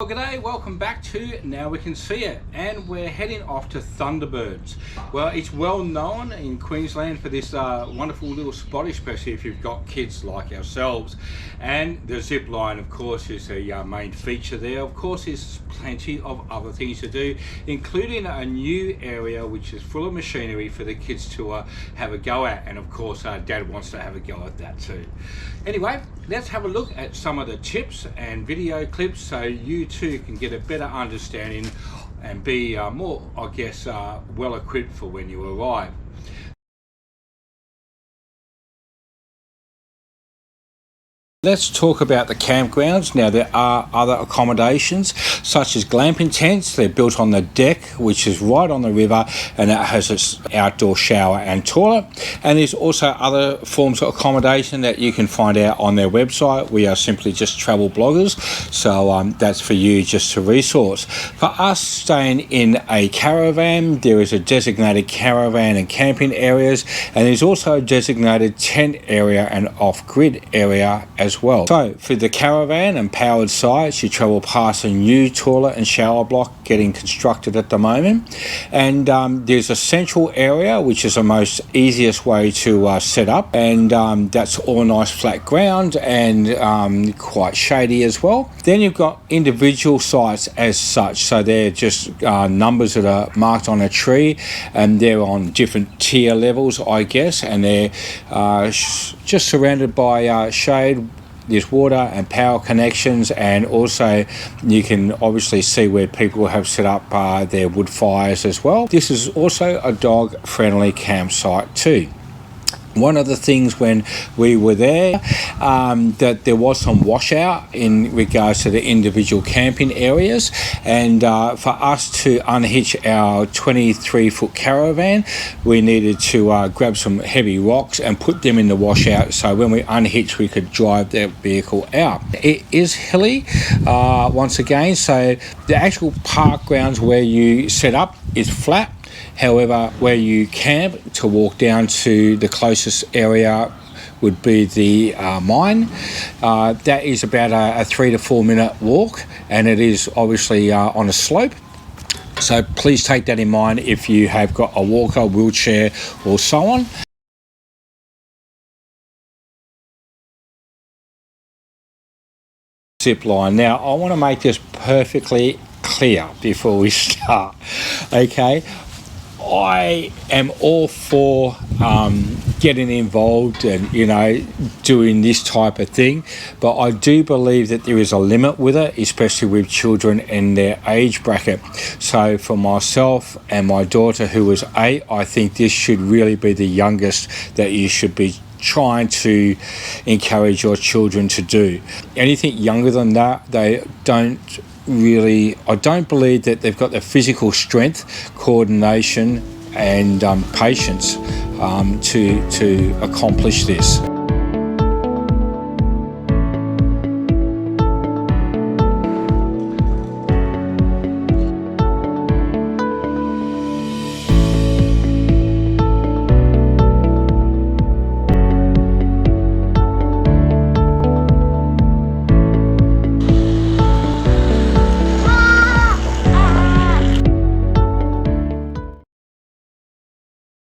Well, g'day, welcome back to Now We Can See It, and we're heading off to ThunderBirds. Well, it's well known in Queensland for this wonderful little spot, especially if you've got kids like ourselves. And the Zipline, of course, is a main feature there. Of course, there's plenty of other things to do, including a new area which is full of machinery for the kids to have a go at. And of course, Dad wants to have a go at that too. Anyway, let's have a look at some of the tips and video clips so you too can get a better understanding and be more, I guess, well equipped for when you arrive. Let's talk about the campgrounds. Now, there are other accommodations such as glamping tents. They're built on the deck, which is right on the river, and it has its outdoor shower and toilet. And there's also other forms of accommodation that you can find out on their website. We are simply just travel bloggers, so that's for you just to resource. For us staying in a caravan, there is a designated caravan and camping areas, and there's also a designated tent area and off-grid area as well. So for the caravan and powered sites, you travel past a new toilet and shower block getting constructed at the moment, and there's a central area which is the most easiest way to set up, and that's all nice flat ground and quite shady as well. Then you've got individual sites as such, so they're just numbers that are marked on a tree, and they're on different tier levels, I guess, and they're just surrounded by shade. There's water and power connections, and also you can obviously see where people have set up their wood fires as well. This is also a dog friendly campsite too. One of the things when we were there, that there was some washout in regards to the individual camping areas, and for us to unhitch our 23-foot caravan, we needed to grab some heavy rocks and put them in the washout, so when we unhitched we could drive the vehicle out. It is hilly once again, so the actual park grounds where you set up is flat. However, where you camp to walk down to the closest area would be the mine. That is about a 3 to 4 minute walk, and it is obviously on a slope. So please take that in mind if you have got a walker, wheelchair or so on. Zipline. Now, I want to make this perfectly clear before we start. Okay. I am all for getting involved and, doing this type of thing, but I do believe that there is a limit with it, especially with children in their age bracket. So for myself and my daughter, who was 8, I think this should really be the youngest that you should be trying to encourage your children to do. Anything younger than that, I don't believe that they've got the physical strength, coordination and patience to accomplish this.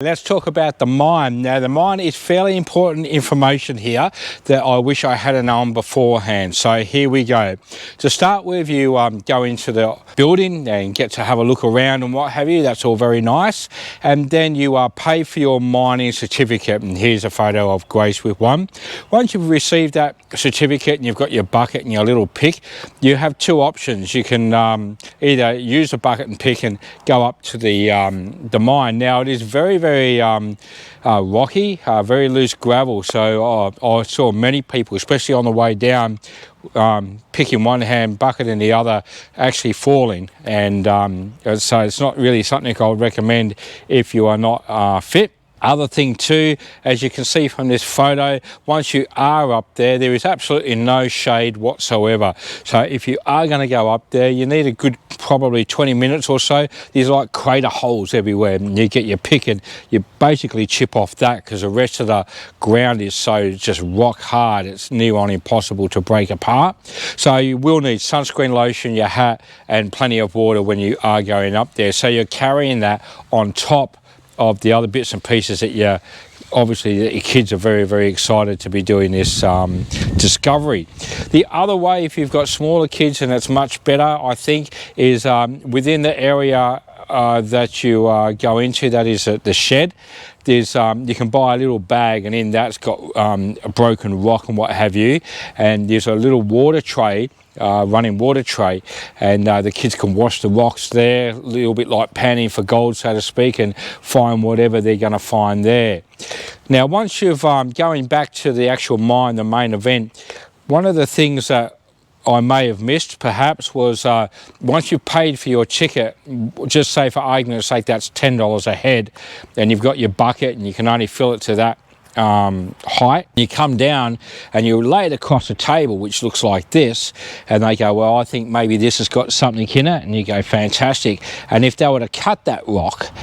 Let's talk about the mine. Now, the mine is fairly important information here that I wish I had known beforehand. So here we go. To start with, you go into the building and get to have a look around and what have you. That's all very nice. And then you pay for your mining certificate. And here's a photo of Grace with one. Once you've received that certificate and you've got your bucket and your little pick, you have two options. You can either use the bucket and pick and go up to the mine. Now, it is very rocky, very loose gravel, so I saw many people, especially on the way down, picking one hand bucket and the other actually falling, and so it's not really something I would recommend if you are not fit. Other thing too, as you can see from this photo, once you are up there, there is absolutely no shade whatsoever. So if you are going to go up there, you need a good probably 20 minutes or so. There's like crater holes everywhere, and you get your pick and you basically chip off that, because the rest of the ground is so just rock hard, it's near on impossible to break apart. So you will need sunscreen lotion, your hat, and plenty of water when you are going up there. So you're carrying that on top of the other bits and pieces that you obviously your kids are very, very excited to be doing this discovery. The other way, if you've got smaller kids, and it's much better, I think, is within the area that you go into, that is the shed, there's you can buy a little bag, and in that's got a broken rock and what have you, and there's a little water tray, running water tray, and the kids can wash the rocks there, a little bit like panning for gold, so to speak, and find whatever they're going to find there. Now, once you've going back to the actual mine, the main event, one of the things that I may have missed perhaps was once you've paid for your ticket, just say for argument's sake that's $10 a head, and you've got your bucket and you can only fill it to that height, you come down and you lay it across the table, which looks like this, and they go, well, I think maybe this has got something in it, and you go, fantastic. And if they were to cut that rock,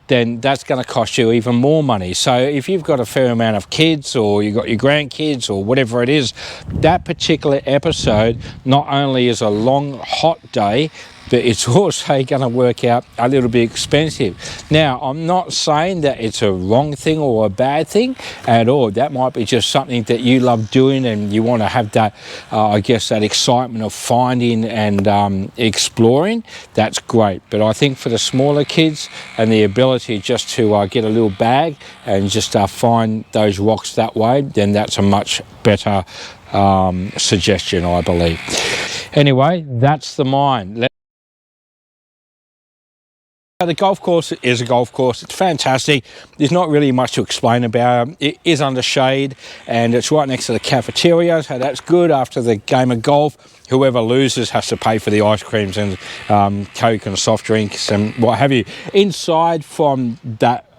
then that's going to cost you even more money. So if you've got a fair amount of kids, or you've got your grandkids, or whatever it is, that particular episode not only is a long hot day, but it's also going to work out a little bit expensive. Now, I'm not saying that it's a wrong thing or a bad thing at all. That might be just something that you love doing, and you want to have that, I guess, that excitement of finding and exploring. That's great. But I think for the smaller kids, and the ability just to get a little bag and just find those rocks that way, then that's a much better suggestion, I believe. Anyway, that's the mine. The golf course is a golf course. It's fantastic. There's not really much to explain about it. It is under shade, and it's right next to the cafeteria, so that's good. After the game of golf, whoever loses has to pay for the ice creams and Coke and soft drinks and what have you. Inside from that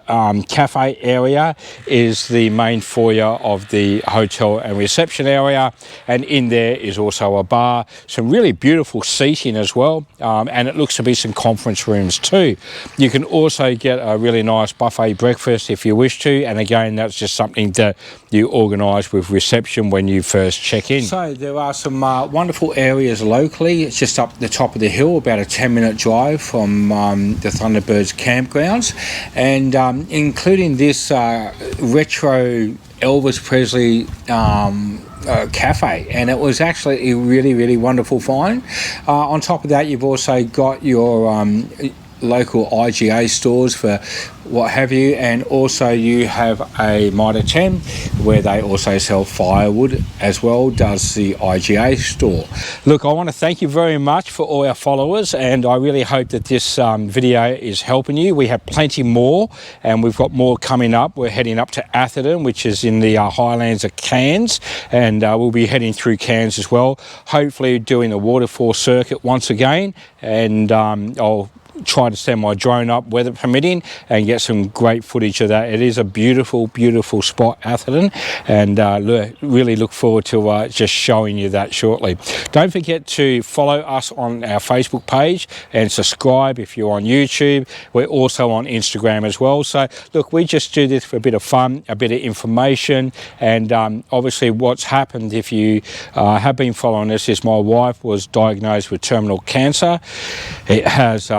cafe area is the main foyer of the hotel and reception area, and in there is also a bar, some really beautiful seating as well, and it looks to be some conference rooms too. You can also get a really nice buffet breakfast if you wish to, and again, that's just something that you organise with reception when you first check in. So there are some wonderful areas locally. It's just up the top of the hill, about a 10-minute drive from the ThunderBird's campgrounds, and including this retro Elvis Presley cafe, and it was actually a really, really wonderful find. On top of that, you've also got your local IGA stores for what have you, and also you have a Mitre 10 where they also sell firewood as well, does the IGA store. Look, I want to thank you very much for all our followers, and I really hope that this video is helping you. We have plenty more, and we've got more coming up. We're heading up to Atherton, which is in the highlands of Cairns, and we'll be heading through Cairns as well, hopefully doing the waterfall circuit once again, and I'll try to send my drone up, weather permitting, and get some great footage of that. It is a beautiful, beautiful spot, Atherton, and really look forward to just showing you that shortly. Don't forget to follow us on our Facebook page and subscribe if you're on YouTube. We're also on Instagram as well. So look, we just do this for a bit of fun, a bit of information, and obviously what's happened, if you have been following us, is my wife was diagnosed with terminal cancer. It has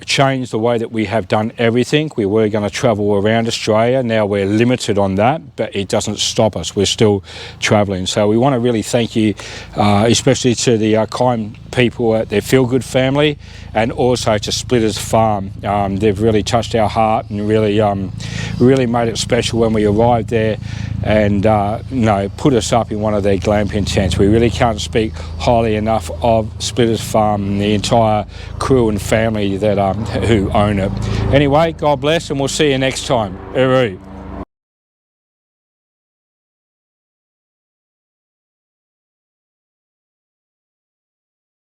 changed the way that we have done everything. We were going to travel around Australia. Now we're limited on that, but it doesn't stop us. We're still travelling. So we want to really thank you, especially to the kind people at their Feel Good family, and also to Splitters Farm. They've really touched our heart and really made it special when we arrived there, and put us up in one of their glamping tents. We really can't speak highly enough of Splitters Farm and the entire crew and family that who own it. Anyway, God bless, and we'll see you next time. Hooroo.